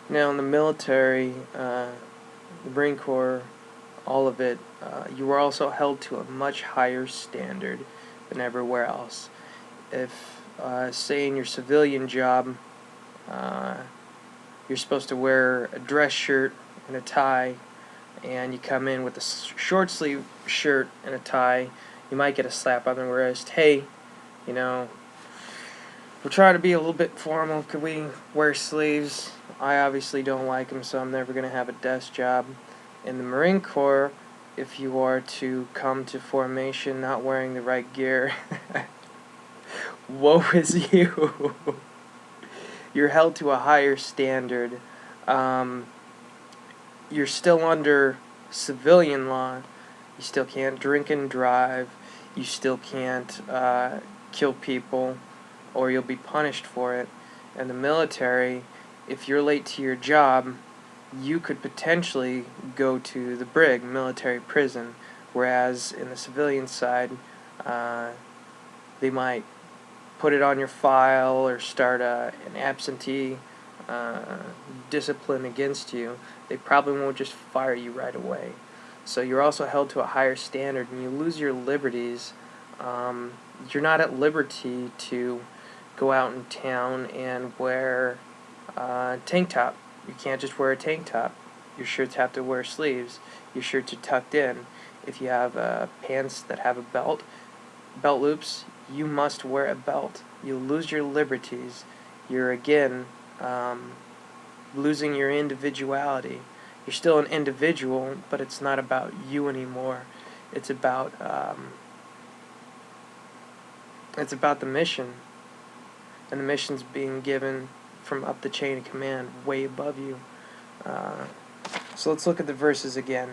Now, in the military, the Marine Corps, all of it, you were also held to a much higher standard than everywhere else. If, say, in your civilian job, uh, you're supposed to wear a dress shirt and a tie, and you come in with a short sleeve shirt and a tie, you might get a slap on the wrist. Hey, you know, we're trying to be a little bit formal. Could we wear sleeves? I obviously don't like them, so I'm never going to have a desk job. In the Marine Corps, if you are to come to formation not wearing the right gear, woe is you. You're held to a higher standard. You're still under civilian law. You still can't drink and drive. You still can't kill people, or you'll be punished for it. In the military, if you're late to your job, you could potentially go to the brig, military prison, whereas in the civilian side, they might put it on your file or start an absentee discipline against you. They probably won't just fire you right away. So you're also held to a higher standard, and you lose your liberties. You're not at liberty to go out in town and wear a tank top. You can't just wear a tank top. Your shirts have to wear sleeves. Your shirts are tucked in. If you have pants that have a belt loops, you must wear a belt. You lose your liberties. You're again losing your individuality. You're still an individual, but it's not about you anymore. It's about the mission, and the mission's being given from up the chain of command, way above you. So let's look at the verses again.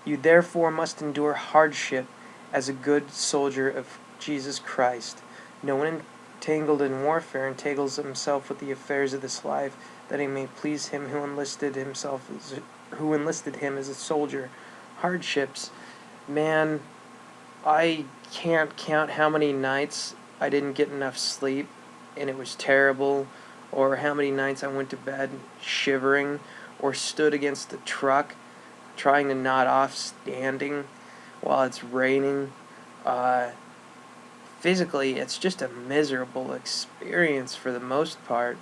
You therefore must endure hardship as a good soldier of Jesus Christ. No one entangled in warfare entangles himself with the affairs of this life, that he may please him who enlisted him as a soldier. Hardships, man, I can't count how many nights I didn't get enough sleep and it was terrible, or how many nights I went to bed shivering, or stood against the truck trying to nod off standing while it's raining. Physically, it's just a miserable experience for the most part.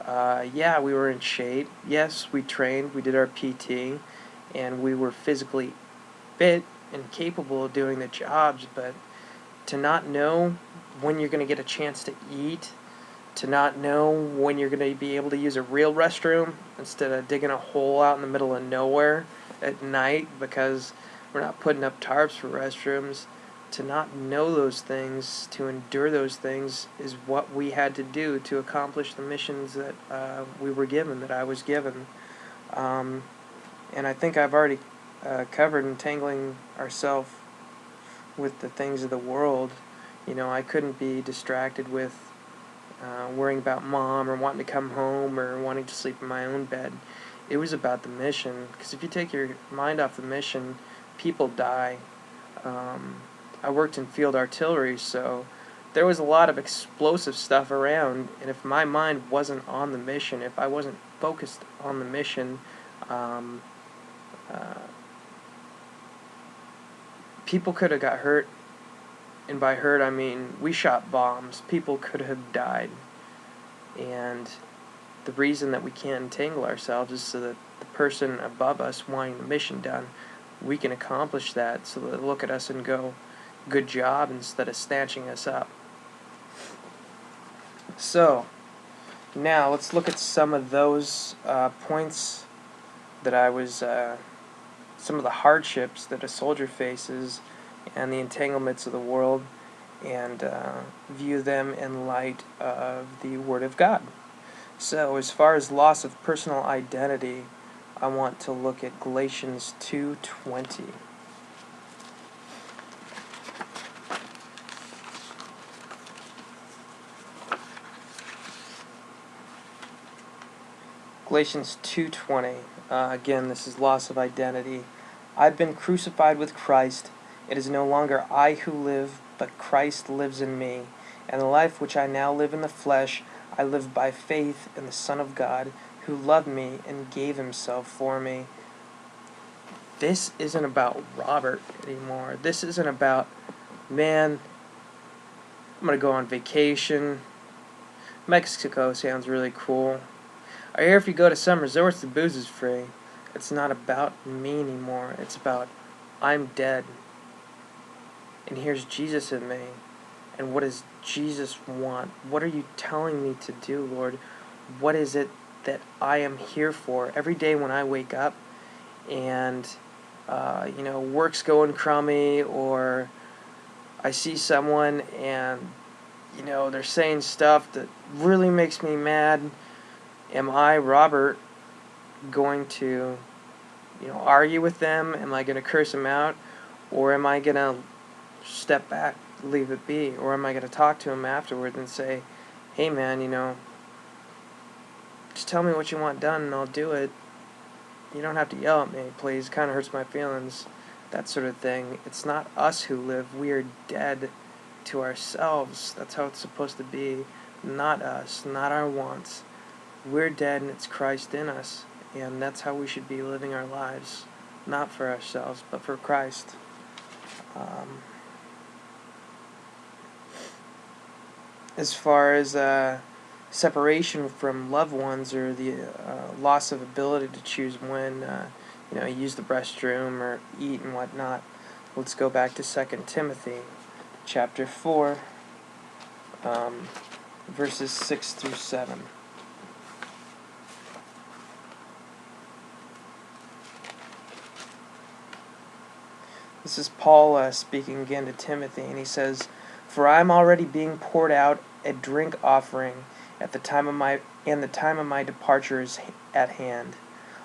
Yeah, we were in shape. Yes, we trained. We did our PT, and we were physically fit and capable of doing the jobs. But to not know when you're going to get a chance to eat, to not know when you're going to be able to use a real restroom instead of digging a hole out in the middle of nowhere at night because we're not putting up tarps for restrooms. To not know those things, to endure those things, is what we had to do to accomplish the missions that we were given, that I was given. And I think I've already covered entangling ourselves with the things of the world. You know, I couldn't be distracted with worrying about mom or wanting to come home or wanting to sleep in my own bed. It was about the mission, because if you take your mind off the mission, people die. I worked in field artillery, so there was a lot of explosive stuff around, and if my mind wasn't on the mission, if I wasn't focused on the mission, people could have got hurt, and by hurt I mean we shot bombs. People could have died, and the reason that we can't entangle ourselves is so that the person above us wanting the mission done, we can accomplish that, so that they look at us and go, good job, instead of snatching us up. So, now let's look at some of those points that I was, some of the hardships that a soldier faces and the entanglements of the world, and view them in light of the Word of God. So, as far as loss of personal identity, I want to look at Galatians 2:20. Galatians 2:20. Again, this is loss of identity. I've been crucified with Christ. It is no longer I who live, but Christ lives in me. And the life which I now live in the flesh, I live by faith in the Son of God, who loved me and gave himself for me. This isn't about Robert anymore. This isn't about, man, I'm going to go on vacation. Mexico sounds really cool. I hear if you go to some resorts, the booze is free. It's not about me anymore. It's about, I'm dead. And here's Jesus in me. And what does Jesus want? What are you telling me to do, Lord? What is it that I am here for? Every day when I wake up and, work's going crummy, or I see someone and, they're saying stuff that really makes me mad, am I, Robert, going to, argue with them? Am I going to curse them out? Or am I going to step back, leave it be? Or am I going to talk to him afterward and say, hey man, just tell me what you want done and I'll do it. You don't have to yell at me, please. It kind of hurts my feelings. That sort of thing. It's not us who live. We are dead to ourselves. That's how it's supposed to be. Not us, not our wants. We're dead and it's Christ in us. And that's how we should be living our lives. Not for ourselves, but for Christ. As far as separation from loved ones, or the loss of ability to choose when use the restroom or eat and whatnot, let's go back to 2 Timothy chapter 4, verses 6 through 7. This is Paul speaking again to Timothy, and he says, "For I am already being poured out a drink offering at the time of my departure is at hand.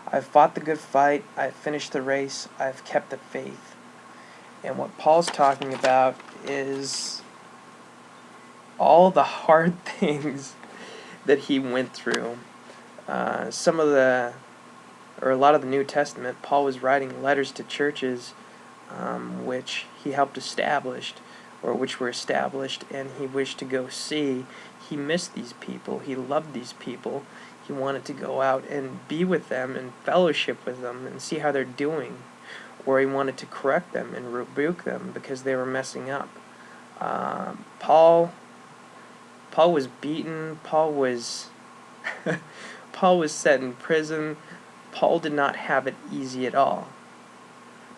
I have fought the good fight, I have finished the race, I have kept the faith." And what Paul's talking about is all the hard things that he went through. A lot of the New Testament, Paul was writing letters to churches which he helped establish, or which were established, and he wished to go see. He missed these people. He loved these people. He wanted to go out and be with them and fellowship with them and see how they're doing. Or he wanted to correct them and rebuke them because they were messing up. Paul was beaten. Paul was set in prison. Paul did not have it easy at all.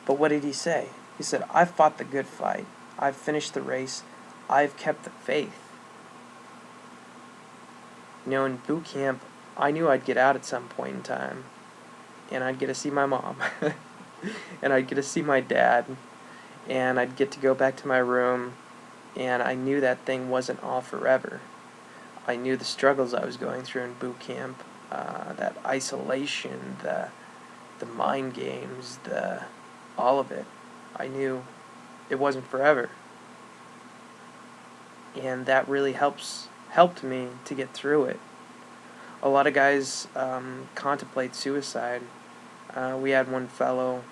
But what did he say? He said, "I've fought the good fight. I've finished the race. I've kept the faith." In boot camp, I knew I'd get out at some point in time. And I'd get to see my mom. And I'd get to see my dad. And I'd get to go back to my room. And I knew that thing wasn't all forever. I knew the struggles I was going through in boot camp. That isolation, the mind games, all of it. I knew it wasn't forever. And that really helped me to get through it. A lot of guys contemplate suicide. We had one fellow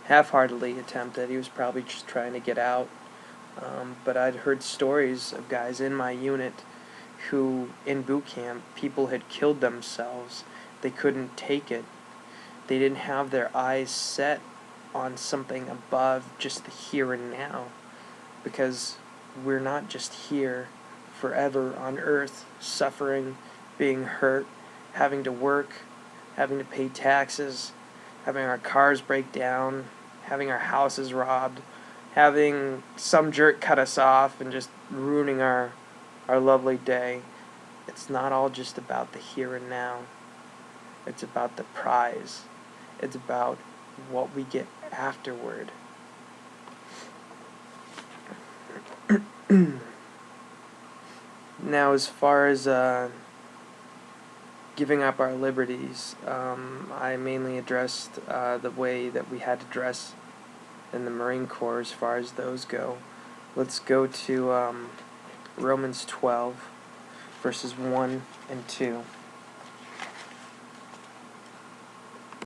half-heartedly attempt it. He was probably just trying to get out. But I'd heard stories of guys in my unit who, in boot camp, people had killed themselves. They couldn't take it. They didn't have their eyes set on something above just the here and now. Because we're not just here forever on earth, suffering, being hurt, having to work, having to pay taxes, having our cars break down, having our houses robbed, having some jerk cut us off and just ruining our lovely day. It's not all just about the here and now. It's about the prize. It's about what we get afterward. Now, as far as giving up our liberties, I mainly addressed the way that we had to dress in the Marine Corps as far as those go. Let's go to Romans 12, verses 1 and 2.